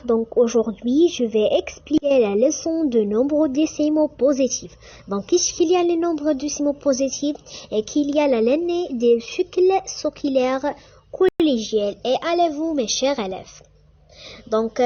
Donc aujourd'hui, je vais expliquer la leçon de nombres décimaux positifs. Donc qu'est-ce qu'il y a les nombres décimaux positifs et qu'il y a la lignée des cycles circulaires collégiels. Et allez-vous mes chers élèves. Donc,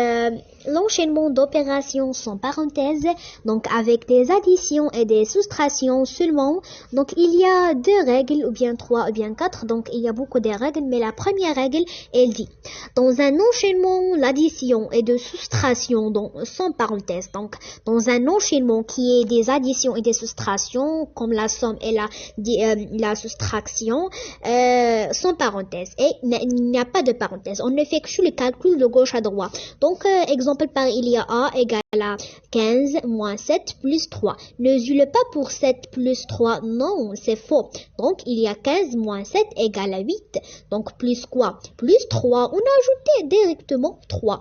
l'enchaînement d'opérations sans parenthèse, donc avec des additions et des soustractions seulement. Donc, il y a 2 règles, ou bien 3, ou bien 4. Donc, il y a beaucoup de règles, mais la première règle, elle dit, dans un enchaînement, l'addition et de soustraction donc, sans parenthèse. Donc, dans un enchaînement qui est des additions et des soustractions, comme la somme et la soustraction, sans parenthèse. Et il n'y a pas de parenthèse. On effectue le calcul de gauche à droite. Donc, exemple par il y a A égale à 15 moins 7 plus 3. Ne zule pas pour 7 plus 3. Non, c'est faux. Donc, il y a 15 moins 7 égale à 8. Donc, plus quoi? Plus 3. On a ajouté directement 3.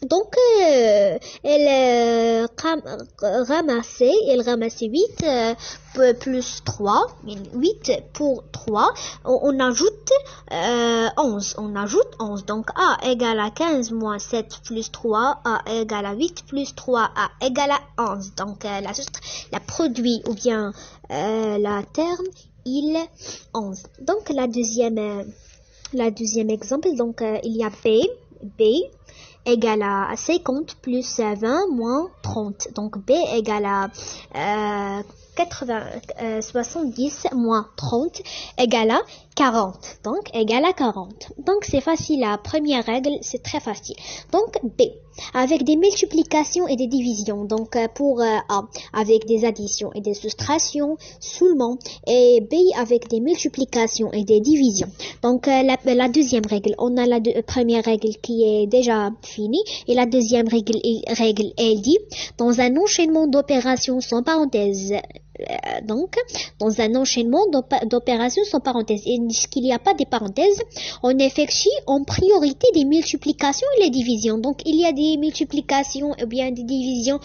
Donc, elle ramassait 8 plus 3, 8 pour 3, on ajoute 11, donc A égale à 15 moins 7 plus 3, A égale à 8 plus 3, A égale à 11, donc la produit ou bien la terme, il est 11. Donc, la deuxième exemple, donc il y a B égale à 50 plus 20 moins 30. Donc, B égale à 70 moins 30 égale à 40. Donc, égale à 40. Donc, c'est facile. La première règle, c'est très facile. Donc, B, avec des multiplications et des divisions. Donc, pour A, avec des additions et des soustractions seulement. Et B, avec des multiplications et des divisions. Donc, la deuxième règle, on a la première règle qui est déjà finie. Et la deuxième règle, elle dit, dans un enchaînement d'opérations sans parenthèse, donc, dans un enchaînement d'opérations sans parenthèse, et qu'il n'y a pas de parenthèses, on effectue en priorité des multiplications et les divisions. Donc, il y a des multiplications ou bien des divisions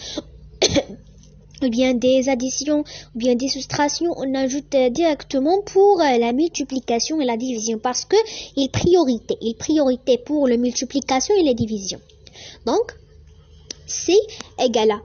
ou bien des additions ou bien des soustractions, on ajoute directement pour la multiplication et la division parce que il priorité pour la multiplication et la division. Donc, C égale à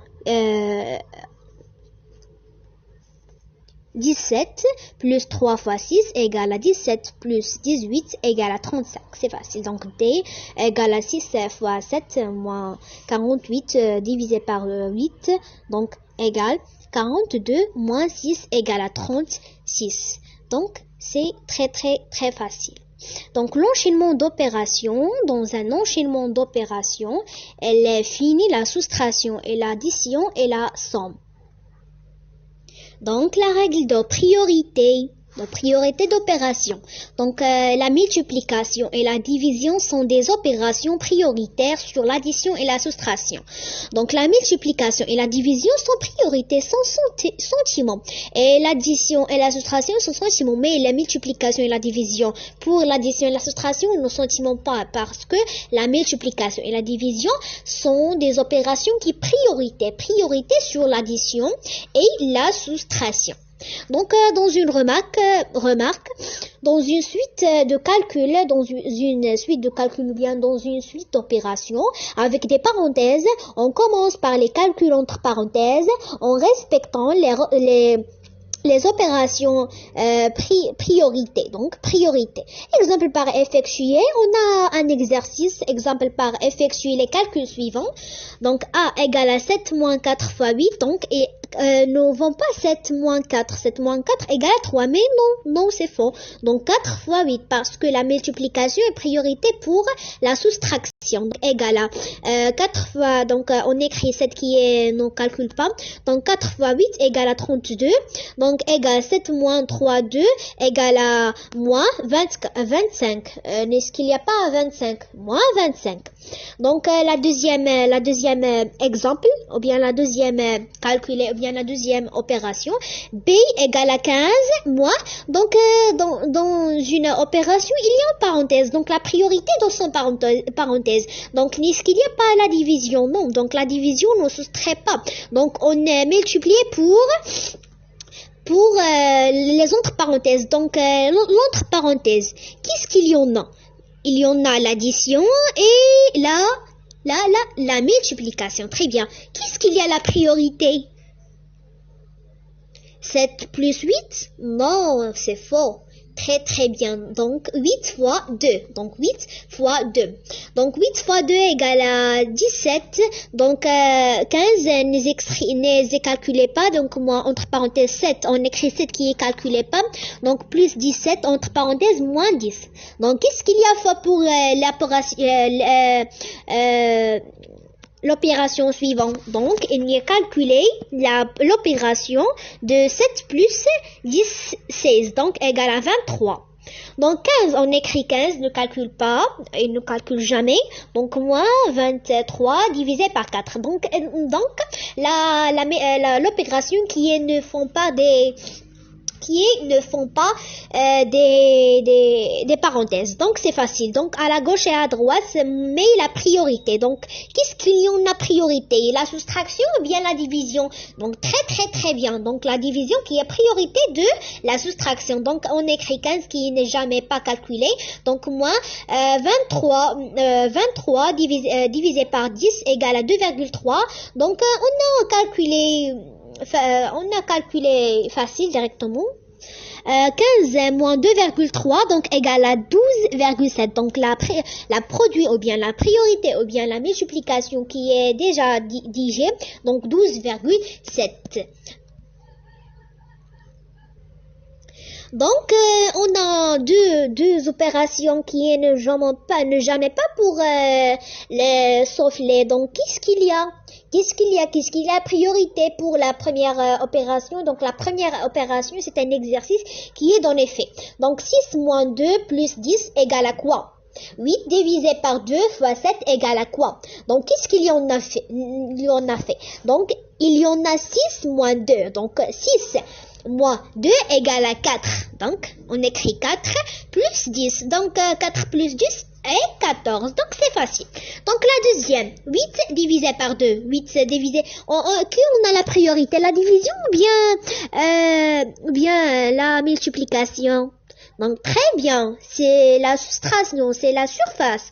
17 plus 3 fois 6 égale à 17 plus 18 égale à 35. C'est facile. Donc, D égale à 6 fois 7 moins 48 divisé par 8. Donc, égale 42 moins 6 égale à 36. Donc, c'est très facile. Donc, l'enchaînement d'opérations, dans un enchaînement d'opérations, elle finit la soustraction et l'addition et la somme. Donc, la règle de priorité d'opération. Donc, la multiplication et la division sont des opérations prioritaires sur l'addition et la soustraction. Donc, la multiplication et la division sont prioritaires sans sentiment. Et l'addition et la soustraction sont sentiments. Mais la multiplication et la division pour l'addition et la soustraction ne sentiments pas parce que la multiplication et la division sont des opérations qui priorité sur l'addition et la soustraction. Donc, dans une remarque, dans une suite de calculs, ou bien dans une suite d'opérations avec des parenthèses, on commence par les calculs entre parenthèses en respectant les opérations priorité. Donc, priorité. Exemple par effectuer, on a un exercice. Exemple par effectuer les calculs suivants. Donc, A égale à 7 moins 4 fois 8. Donc, et ne vont pas 7 moins 4. 7 moins 4 égale à 3. Mais non, c'est faux. Donc, 4 fois 8 parce que la multiplication est priorité pour la soustraction. Donc, égale à 4 fois, donc on écrit 7 qui est, ne calcule pas. Donc, 4 fois 8 égale à 32. Donc, égale 7 moins 3, 2, égale à moins 25. N'est-ce qu'il n'y a pas 25? Moins 25. Donc, la deuxième exemple, ou bien la deuxième calculée, ou bien la deuxième opération, B égale à 15, moins. Donc, dans une opération, il y a une parenthèse. Donc, la priorité dans son parenthèse. Donc, n'est-ce qu'il n'y a pas la division? Non. Donc, la division ne soustrait pas. Donc, on est multiplié pour les entre parenthèses. Donc, l'entre parenthèse, qu'est-ce qu'il y en a? Il y en a l'addition et la multiplication. Très bien. Qu'est-ce qu'il y a la priorité? 7 plus 8? Non, c'est faux. Très très bien. Donc 8 fois 2. Donc 8 fois 2. Donc 8 fois 2 égale à 17. Donc 15 n'est calculé pas. Donc moi entre parenthèses 7, on écrit 7 qui est calculé pas. Donc plus 17 entre parenthèses moins 10. Donc qu'est-ce qu'il y a fait pour l'opération suivante? Donc, il y a calculé l'opération de 7 plus 10, 16, donc égal à 23. Donc 15, on écrit 15, ne calcule pas, il ne calcule jamais. Donc moins 23 divisé par 4. Donc l'opération qui ne font pas des des parenthèses. Donc c'est facile. Donc à la gauche et à la droite, mais la priorité. Donc qu'est-ce qu'il y en a priorité? La soustraction ou bien la division? Donc très très très bien. Donc la division qui est priorité de la soustraction. Donc on écrit 15 qui n'est jamais pas calculé. Donc moins 23 divisé par 10 égale à 2,3. Donc on a calculé facile directement. 15 moins 2,3 donc égale à 12,7. Donc la produit ou bien la priorité ou bien la multiplication qui est déjà digée, donc 12,7. Donc on a deux opérations qui ne jamais pas pour les souffler. Donc qu'est-ce qu'il y a priorité pour la première opération? Donc la première opération c'est un exercice qui est dans les faits. Donc 6 moins 2 plus 10 égale à quoi? 8 divisé par 2 fois 7 égale à quoi? Donc qu'est-ce qu'il y en a fait? Donc il y en a 6 moins 2. Donc 6 moins 2 égale à 4. Donc, on écrit 4 plus 10. Donc, 4 plus 10 est 14. Donc, c'est facile. Donc, la deuxième, 8 divisé par 2. 8 divisé... qui on a la priorité? La division ou bien la multiplication? Donc, très bien. C'est la soustraction, c'est la surface.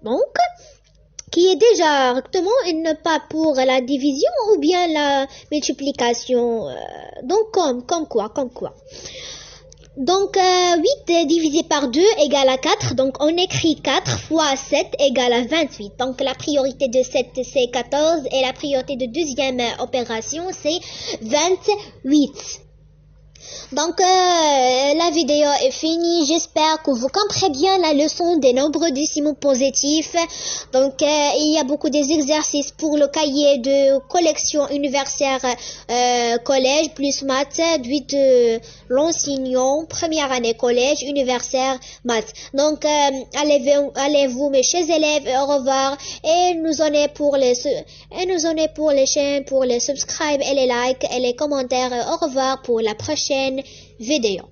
Donc... qui est déjà rectement et ne pas pour la division ou bien la multiplication. Donc, comme quoi. Donc, 8 divisé par 2 égale à 4. Donc, on écrit 4 fois 7 égale à 28. Donc, la priorité de 7, c'est 14. Et la priorité de deuxième opération, c'est 28. Donc, la vidéo est finie. J'espère que vous comprenez bien la leçon des nombres décimaux positifs. Donc, il y a beaucoup d'exercices pour le cahier de collection universelle collège plus maths, de l'enseignant, première année collège, universelle maths. Donc, allez-vous mes chers élèves, au revoir. Et nous en est pour les chaînes, pour les subscribe et les likes et les commentaires. Au revoir pour la prochaine vidéo.